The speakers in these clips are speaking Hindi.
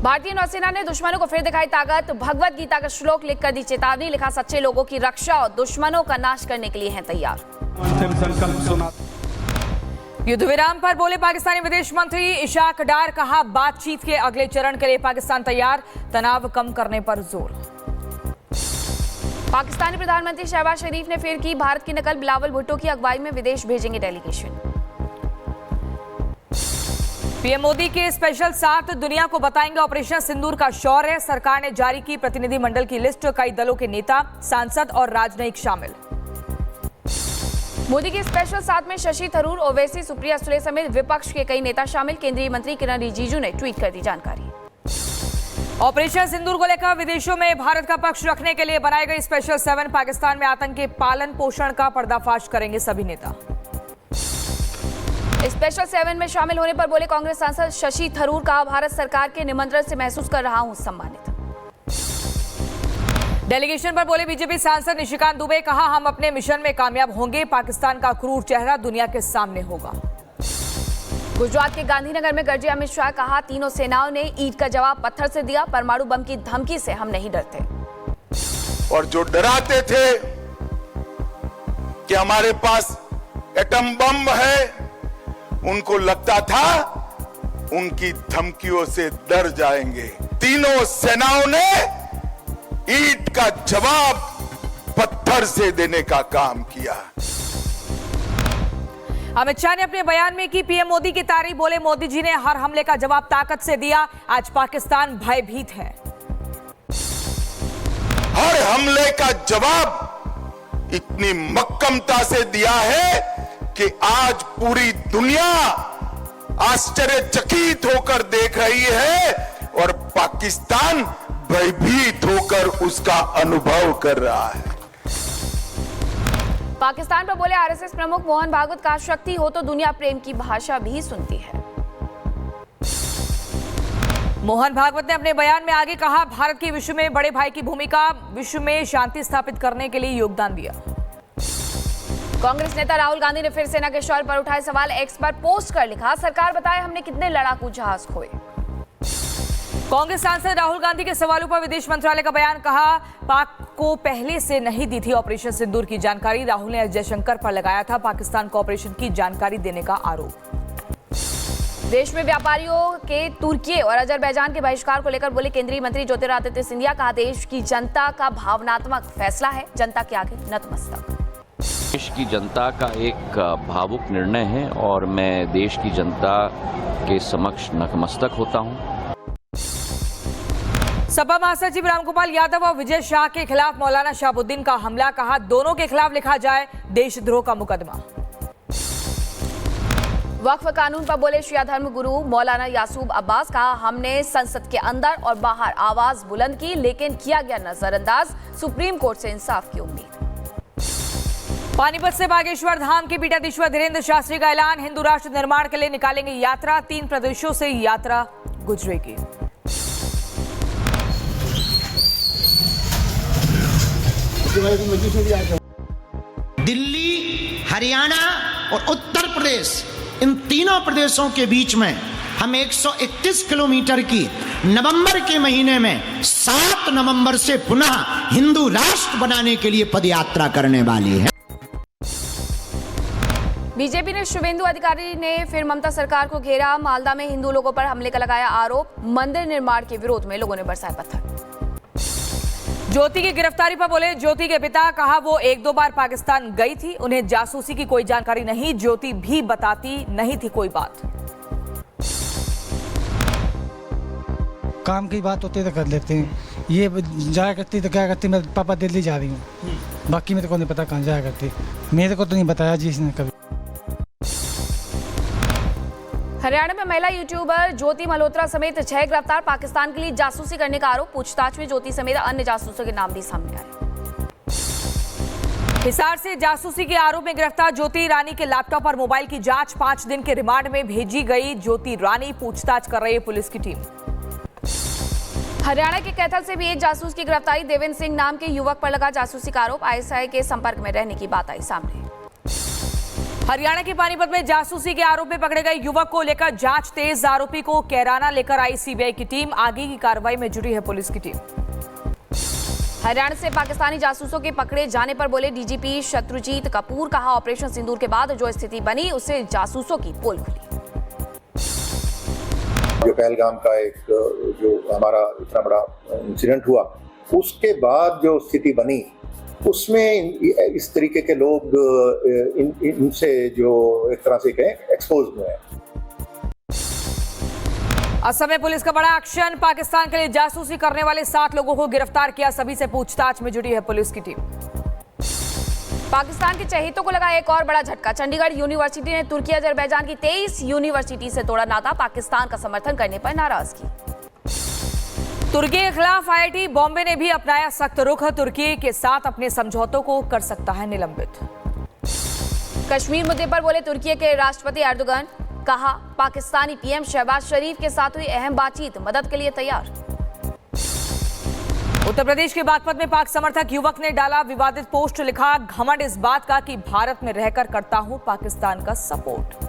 भारतीय नौसेना ने दुश्मनों को फिर दिखाई ताकत। भगवत गीता का श्लोक लिखकर दी चेतावनी। लिखा, सच्चे लोगों की रक्षा और दुश्मनों का नाश करने के लिए हैं तैयार। युद्ध विराम पर बोले पाकिस्तानी विदेश मंत्री इशाक डार। कहा, बातचीत के अगले चरण के लिए पाकिस्तान तैयार। तनाव कम करने पर जोर। पाकिस्तानी प्रधानमंत्री शहबाज शरीफ ने फिर की भारत की नकल। बिलावल भुट्टो की अगुवाई में विदेश भेजेंगे डेलीगेशन। पीएम मोदी के स्पेशल 7 दुनिया को बताएंगे ऑपरेशन सिंदूर का शौर्य। सरकार ने जारी की प्रतिनिधिमंडल की लिस्ट। कई दलों के नेता, सांसद और राजनयिक शामिल। मोदी के स्पेशल 7 में शशि थरूर, ओवैसी, सुप्रिया सुले समेत विपक्ष के कई नेता शामिल। केंद्रीय मंत्री किरण रिजिजू ने ट्वीट कर दी जानकारी। ऑपरेशन सिंदूर को लेकर विदेशों में भारत का पक्ष रखने के लिए बनाई गई स्पेशल 7। पाकिस्तान में आतंक के पालन पोषण का पर्दाफाश करेंगे सभी नेता। स्पेशल 7 में शामिल होने पर बोले कांग्रेस सांसद शशि थरूर। कहा, भारत सरकार के निमंत्रण से महसूस कर रहा हूं सम्मानित। डेलीगेशन पर बोले बीजेपी सांसद निशिकांत दुबे। कहा, हम अपने मिशन में कामयाब होंगे। पाकिस्तान का क्रूर चेहरा दुनिया के सामने होगा। गुजरात के गांधीनगर में गरजे अमित शाह। कहा, तीनों सेनाओं ने ईंट का जवाब पत्थर से दिया। परमाणु बम की धमकी से हम नहीं डरते। और जो डराते थे कि हमारे पास एटम बम है, उनको लगता था उनकी धमकियों से डर जाएंगे। तीनों सेनाओं ने ईंट का जवाब पत्थर से देने का काम किया। अमित शाह ने अपने बयान में की पीएम मोदी की तारीफ। बोले, मोदी जी ने हर हमले का जवाब ताकत से दिया। आज पाकिस्तान भयभीत है। हर हमले का जवाब इतनी मक्कमता से दिया है कि आज पूरी दुनिया आश्चर्यचकित होकर देख रही है और पाकिस्तान भयभीत होकर उसका अनुभव कर रहा है। पाकिस्तान पर बोले आरएसएस प्रमुख मोहन भागवत। का शक्ति हो तो दुनिया प्रेम की भाषा भी सुनती है। मोहन भागवत ने अपने बयान में आगे कहा, भारत की विश्व में बड़े भाई की भूमिका। विश्व में शांति स्थापित करने के लिए योगदान दिया। कांग्रेस नेता राहुल गांधी ने फिर सेना के शौर्य पर उठाए सवाल। एक्स पर पोस्ट कर लिखा, सरकार बताए हमने कितने लड़ाकू जहाज खोए। कांग्रेस सांसद राहुल गांधी के सवालों पर विदेश मंत्रालय का बयान। कहा, पाक को पहले से नहीं दी थी ऑपरेशन सिंदूर की जानकारी। राहुल ने जयशंकर पर लगाया था पाकिस्तान को ऑपरेशन की जानकारी देने का आरोप। देश में व्यापारियों के तुर्की और अजरबैजान के बहिष्कार को लेकर बोले केंद्रीय मंत्री ज्योतिरादित्य सिंधिया। कहा, देश की जनता का भावनात्मक फैसला है, जनता के आगे नतमस्तक। देश की जनता का एक भावुक निर्णय है और मैं देश की जनता के समक्ष नतमस्तक होता हूं। सपा महासचिव रामगोपाल यादव और विजय शाह के खिलाफ मौलाना शहाबुद्दीन का हमला। कहा, दोनों के खिलाफ लिखा जाए देशद्रोह का मुकदमा। वक्फ कानून पर बोले शिया धर्म गुरु मौलाना यासूब अब्बास। कहा, हमने संसद के अंदर और बाहर आवाज बुलंद की, लेकिन किया गया नजरअंदाज। सुप्रीम कोर्ट से इंसाफ की उम्मीद। पानीपत से बागेश्वर धाम के पीठाधीश्वर धीरेन्द्र शास्त्री का ऐलान। हिंदू राष्ट्र निर्माण के लिए निकालेंगे यात्रा। 3 प्रदेशों से यात्रा गुजरेगी। दिल्ली, हरियाणा और उत्तर प्रदेश, इन तीनों प्रदेशों के बीच में हम 131 किलोमीटर की नवंबर के महीने में 7 नवंबर से पुनः हिंदू राष्ट्र बनाने के लिए पदयात्रा करने वाली है। बीजेपी ने शुभेंदु अधिकारी ने फिर ममता सरकार को घेरा। मालदा में हिंदू लोगों पर हमले का लगाया आरोप। मंदिर निर्माण के विरोध में लोगों ने बरसाए पत्थर। ज्योति की गिरफ्तारी पर बोले ज्योति के पिता। कहा, वो 1-2 बार पाकिस्तान गई थी, उन्हें जासूसी की कोई जानकारी नहीं। ज्योति भी बताती नहीं थी कोई बात। काम की बात होती है तो कर लेते हैं। ये जाया करती तो क्या करती, मैं पापा दिल्ली जा रही हूँ, बाकी मेरे को नहीं पता कहाँ जाया करती। मेरे को तो नहीं बताया जी इसने कभी। हरियाणा में महिला यूट्यूबर ज्योति मल्होत्रा समेत 6 गिरफ्तार। पाकिस्तान के लिए जासूसी करने का आरोप। पूछताछ में ज्योति समेत अन्य जासूसों के नाम भी सामने आए। हिसार से जासूसी के आरोप में गिरफ्तार ज्योति रानी के लैपटॉप और मोबाइल की जांच। 5 दिन के रिमांड में भेजी गई ज्योति रानी। पूछताछ कर रही है पुलिस की टीम। हरियाणा के कैथल से भी एक जासूस की गिरफ्तारी। देवेंद्र सिंह नाम के युवक पर लगा जासूसी का आरोप। आईएसआई के संपर्क में रहने की बात आई सामने। हरियाणा के पानीपत में जासूसी के आरोप में पकड़े गए युवक को लेकर जांच तेज। आरोपी को कैराना लेकर आई सीबीआई की टीम। आगे की कार्रवाई में जुटी है पुलिस की टीम। हरियाणा से पाकिस्तानी जासूसों के पकड़े जाने पर बोले डीजीपी शत्रुजीत कपूर। कहा, ऑपरेशन सिंदूर के बाद जो स्थिति बनी उससे जासूसों की पोल खुली। जो पहलगाम का एक जो हमारा इतना बड़ा इंसिडेंट हुआ, उसके बाद जो स्थिति बनी उसमें इस तरीके के लोग इनसे जो एक तरह से कहें एक्सपोज हुए हैं। असम में पुलिस का बड़ा एक्शन। पाकिस्तान के लिए जासूसी करने वाले 7 लोगों को गिरफ्तार किया। सभी से पूछताछ में जुटी है पुलिस की टीम। पाकिस्तान के चहेतों को लगा एक और बड़ा झटका। चंडीगढ़ यूनिवर्सिटी ने तुर्की अजरबैजान की 23 यूनिवर्सिटी से तोड़ा नाता। पाकिस्तान का समर्थन करने पर नाराजगी। तुर्की के खिलाफ आईआईटी बॉम्बे ने भी अपनाया सख्त रुख। तुर्की के साथ अपने समझौतों को कर सकता है निलंबित। कश्मीर मुद्दे पर बोले तुर्की के राष्ट्रपति एर्दोगन। कहा, पाकिस्तानी पीएम शहबाज शरीफ के साथ हुई अहम बातचीत, मदद के लिए तैयार। उत्तर प्रदेश के बागपत में पाक समर्थक युवक ने डाला विवादित पोस्ट। लिखा, घमंड इस बात का कि भारत में रहकर करता हूं पाकिस्तान का सपोर्ट।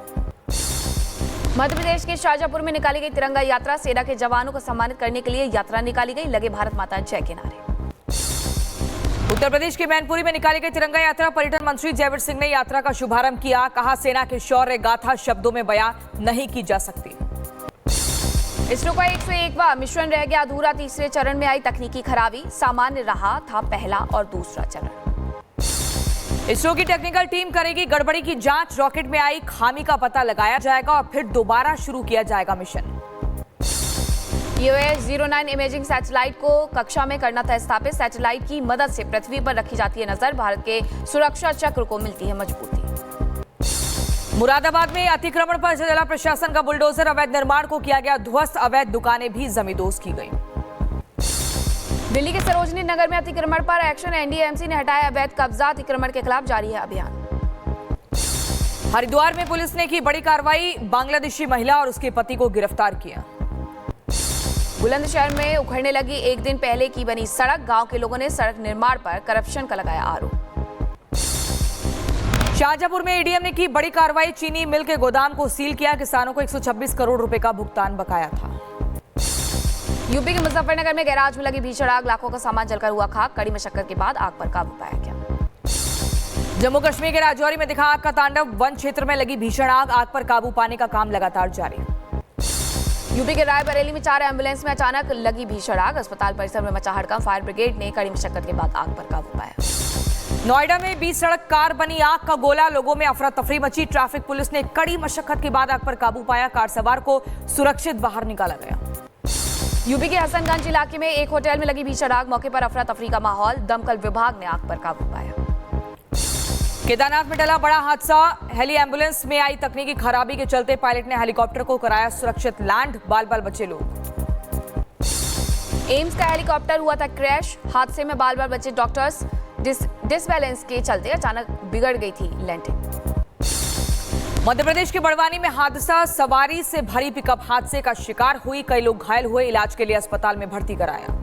मध्य प्रदेश के शाजापुर में निकाली गई तिरंगा यात्रा। सेना के जवानों को सम्मानित करने के लिए यात्रा निकाली गई। लगे भारत माता जय के नारे। उत्तर प्रदेश के मैनपुरी में निकाली गई तिरंगा यात्रा। पर्यटन मंत्री जयवीर सिंह ने यात्रा का शुभारंभ किया। कहा, सेना के शौर्य गाथा शब्दों में बयां नहीं की जा सकती। इसरो का 101वां मिशन रह गया अधूरा। तीसरे चरण में आई तकनीकी खराबी। सामान्य रहा था पहला और दूसरा चरण। इसरो की टेक्निकल टीम करेगी गड़बड़ी की जांच। रॉकेट में आई खामी का पता लगाया जाएगा और फिर दोबारा शुरू किया जाएगा मिशन। EOS-09 इमेजिंग सैटेलाइट को कक्षा में करना था स्थापित। सैटेलाइट की मदद से पृथ्वी पर रखी जाती है नजर। भारत के सुरक्षा चक्र को मिलती है मजबूती। मुरादाबाद में अतिक्रमण पर जिला प्रशासन का बुलडोजर। अवैध निर्माण को किया गया ध्वस्त। अवैध दुकानें भी जमींदोज की गई। दिल्ली के सरोजनी नगर में अतिक्रमण पर एक्शन। एनडीएमसी ने हटाया अवैध कब्जा। अतिक्रमण के खिलाफ जारी है अभियान। हरिद्वार में पुलिस ने की बड़ी कार्रवाई। बांग्लादेशी महिला और उसके पति को गिरफ्तार किया। बुलंदशहर में उखड़ने लगी एक दिन पहले की बनी सड़क। गांव के लोगों ने सड़क निर्माण पर करप्शन का लगाया आरोप। शाहजहांपुर में एडीएम ने की बड़ी कार्रवाई। चीनी मिल के गोदाम को सील किया। किसानों को 126 करोड़ रुपए का भुगतान बकाया था। यूपी के मुजफ्फरनगर में गैराज में लगी भीषण आग। लाखों का सामान जलकर हुआ खाक। कड़ी मशक्कत के बाद आग पर काबू पाया गया। जम्मू कश्मीर के राजौरी में दिखा आग का तांडव। वन क्षेत्र में लगी भीषण आग। आग पर काबू पाने का काम लगातार जारी। यूपी के रायबरेली में 4 एम्बुलेंस में अचानक लगी भीषण आग। अस्पताल परिसर में मचा हड़कंप। फायर ब्रिगेड ने कड़ी मशक्कत के बाद आग पर काबू पाया। नोएडा में 20 सड़क कार बनी आग का गोला। लोगों में अफरा तफरी मची। ट्रैफिक पुलिस ने कड़ी मशक्कत के बाद आग पर काबू पाया। कार सवार को सुरक्षित बाहर निकाला गया। यूपी के हसनगंज इलाके में एक होटल में लगी भीषण आग। मौके पर अफरा तफरी का माहौल। दमकल विभाग ने आग पर काबू पाया। केदारनाथ में टला बड़ा हादसा। हेली एम्बुलेंस में आई तकनीकी खराबी के चलते पायलट ने हेलीकॉप्टर को कराया सुरक्षित लैंड। बाल बाल बचे लोग। एम्स का हेलीकॉप्टर हुआ था क्रैश। हादसे में बाल बाल बचे डॉक्टर्स। डिसबैलेंस के चलते अचानक बिगड़ गई थी लैंडिंग। मध्य प्रदेश के बड़वानी में हादसा। सवारी से भरी पिकअप हादसे का शिकार हुई। कई लोग घायल हुए। इलाज के लिए अस्पताल में भर्ती कराया।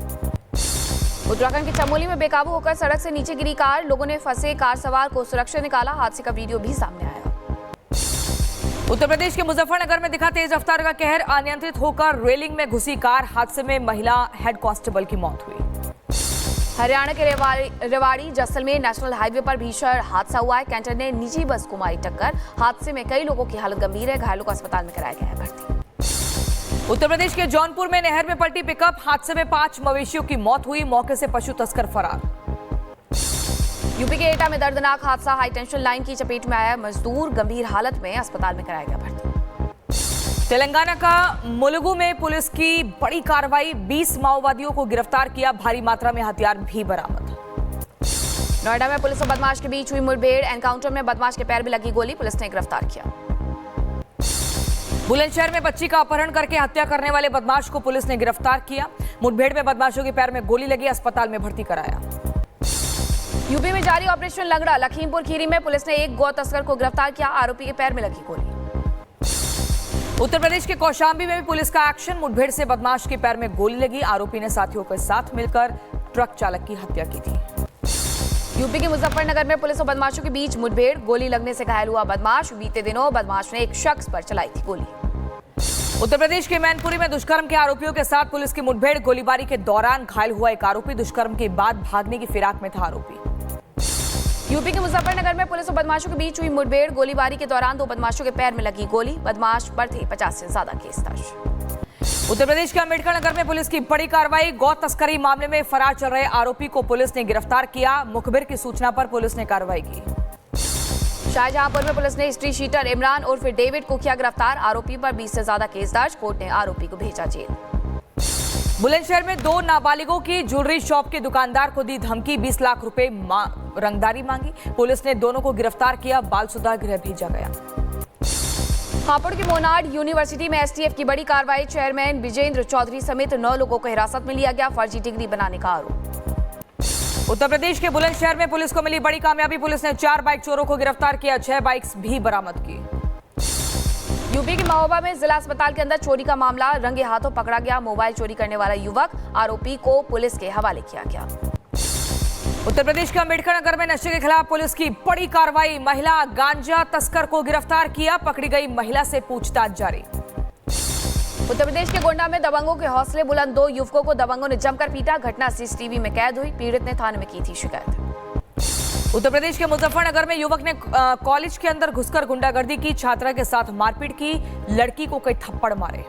उत्तराखंड के चमोली में बेकाबू होकर सड़क से नीचे गिरी कार। लोगों ने फंसे कार सवार को सुरक्षित निकाला। हादसे का वीडियो भी सामने आया। उत्तर प्रदेश के मुजफ्फरनगर में दिखा तेज रफ्तार का कहर। अनियंत्रित होकर रेलिंग में घुसी कार। हादसे में महिला हेड कांस्टेबल की मौत हुई। हरियाणा के रेवाड़ी जैसलमेर नेशनल हाईवे पर भीषण हादसा हुआ है। कैंटर ने निजी बस को मारी टक्कर। हादसे में कई लोगों की हालत गंभीर है। घायलों को अस्पताल में कराया गया है भर्ती। उत्तर प्रदेश के जौनपुर में नहर में पलटी पिकअप। हादसे में 5 मवेशियों की मौत हुई। मौके से पशु तस्कर फरार। यूपी के एटा में दर्दनाक हादसा। हाई टेंशन लाइन की चपेट में आया मजदूर। गंभीर हालत में अस्पताल में कराया गया भर्ती। तेलंगाना का मुलुगु में पुलिस की बड़ी कार्रवाई। 20 माओवादियों को गिरफ्तार किया। भारी मात्रा में हथियार भी बरामद। नोएडा में पुलिस और बदमाश के बीच हुई मुठभेड़। एनकाउंटर में बदमाश के पैर में लगी गोली। पुलिस ने गिरफ्तार किया। बुलंदशहर में बच्ची का अपहरण करके हत्या करने वाले बदमाश को पुलिस ने गिरफ्तार किया। मुठभेड़ में बदमाशों के पैर में गोली लगी। अस्पताल में भर्ती कराया। यूपी में जारी ऑपरेशन लंगड़ा। लखीमपुर खीरी में पुलिस ने एक गौ तस्कर को गिरफ्तार किया। आरोपी के पैर में लगी गोली। उत्तर प्रदेश के कौशाम्बी में भी पुलिस का एक्शन। मुठभेड़ से बदमाश के पैर में गोली लगी। आरोपी ने साथियों के साथ मिलकर ट्रक चालक की हत्या की थी। यूपी के मुजफ्फरनगर में पुलिस और बदमाशों के बीच मुठभेड़, गोली लगने से घायल हुआ बदमाश। बीते दिनों बदमाश ने एक शख्स पर चलाई थी गोली। उत्तर प्रदेश के मैनपुरी में दुष्कर्म के आरोपियों के साथ पुलिस की मुठभेड़, गोलीबारी के दौरान घायल हुआ एक आरोपी। दुष्कर्म के बाद भागने की फिराक में था आरोपी। यूपी के मुजफ्फरनगर में पुलिस और बदमाशों के बीच हुई मुठभेड़, गोलीबारी के दौरान 2 बदमाशों के पैर में लगी गोली। बदमाश पर थे 50 से ज्यादा केस दर्ज। उत्तर प्रदेश के अंबेडकर नगर में पुलिस की बड़ी कार्रवाई, गौ तस्करी मामले में फरार चल रहे आरोपी को पुलिस ने गिरफ्तार किया। मुखबिर की सूचना पर पुलिस ने कार्रवाई की। शाहजहांपुर में पुलिस ने हिस्ट्री शीटर इमरान उर्फ डेविड को किया गिरफ्तार। आरोपी पर 20 से ज्यादा केस दर्ज। कोर्ट ने आरोपी को भेजा जेल। बुलंदशहर में 2 नाबालिगों की ज्वेलरी शॉप के दुकानदार को दी धमकी, 20 लाख रुपए रंगदारी मांगी। पुलिस ने दोनों को गिरफ्तार किया, बाल सुधार गृह भेजा गया। हापुड़ की मोनाड यूनिवर्सिटी में एसटीएफ की बड़ी कार्रवाई, चेयरमैन विजेंद्र चौधरी समेत 9 लोगों को हिरासत में लिया गया। फर्जी डिग्री बनाने का आरोप। उत्तर प्रदेश के बुलंदशहर में पुलिस को मिली बड़ी कामयाबी, पुलिस ने 4 बाइक चोरों को गिरफ्तार किया, 6 बाइक्स भी बरामद की। यूपी के महोबा में जिला अस्पताल के अंदर चोरी का मामला, रंगे हाथों पकड़ा गया मोबाइल चोरी करने वाला युवक। आरोपी को पुलिस के हवाले किया गया। उत्तर प्रदेश के अंबेडकर नगर में नशे के खिलाफ पुलिस की बड़ी कार्रवाई, महिला गांजा तस्कर को गिरफ्तार किया, पकड़ी गई महिला से पूछताछ जारी। उत्तर प्रदेश के गोंडा में दबंगों के हौसले बुलंद, 2 युवकों को दबंगों ने जमकर पीटा। घटना सीसीटीवी में कैद हुई। पीड़ित ने थाने में की थी शिकायत। उत्तर प्रदेश के मुजफ्फरनगर में युवक ने कॉलेज के अंदर घुसकर गुंडागर्दी की, छात्रा के साथ मारपीट की, लड़की को कई थप्पड़ मारे।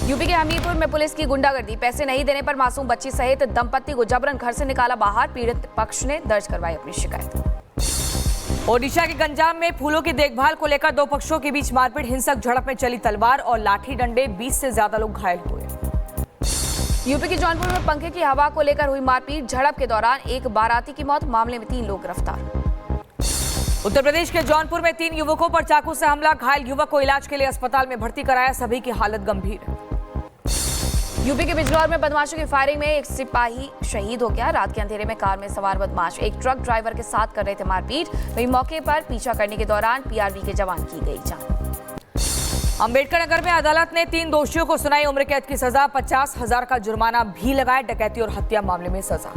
यूपी के हमीरपुर में पुलिस की गुंडागर्दी, पैसे नहीं देने पर मासूम बच्ची सहित दंपत्ति को जबरन घर से निकाला बाहर। पीड़ित पक्ष ने दर्ज करवाई अपनी शिकायत। ओडिशा के गंजाम में फूलों की देखभाल को लेकर 2 पक्षों के बीच मारपीट, हिंसक झड़प में चली तलवार और लाठी डंडे, 20 से ज्यादा लोग घायल हुए। यूपी के जौनपुर में पंखे की हवा को लेकर हुई मारपीट, झड़प के दौरान एक बाराती की मौत, मामले में 3 लोग गिरफ्तार। उत्तर प्रदेश के जौनपुर में 3 युवकों पर चाकू से हमला, घायल युवक को इलाज के लिए अस्पताल में भर्ती कराया, सभी की हालत गंभीर। यूपी के बिजनौर में बदमाशों की फायरिंग में एक सिपाही शहीद हो गया। रात के अंधेरे में कार में सवार बदमाश एक ट्रक ड्राइवर के साथ कर रहे थे मारपीट, वहीं मौके पर पीछा करने के दौरान पीआरबी के जवान की गई जान। अंबेडकर नगर में अदालत ने 3 दोषियों को सुनाई उम्र कैद की सजा, 50,000 का जुर्माना भी लगाया। डकैती और हत्या मामले में सजा।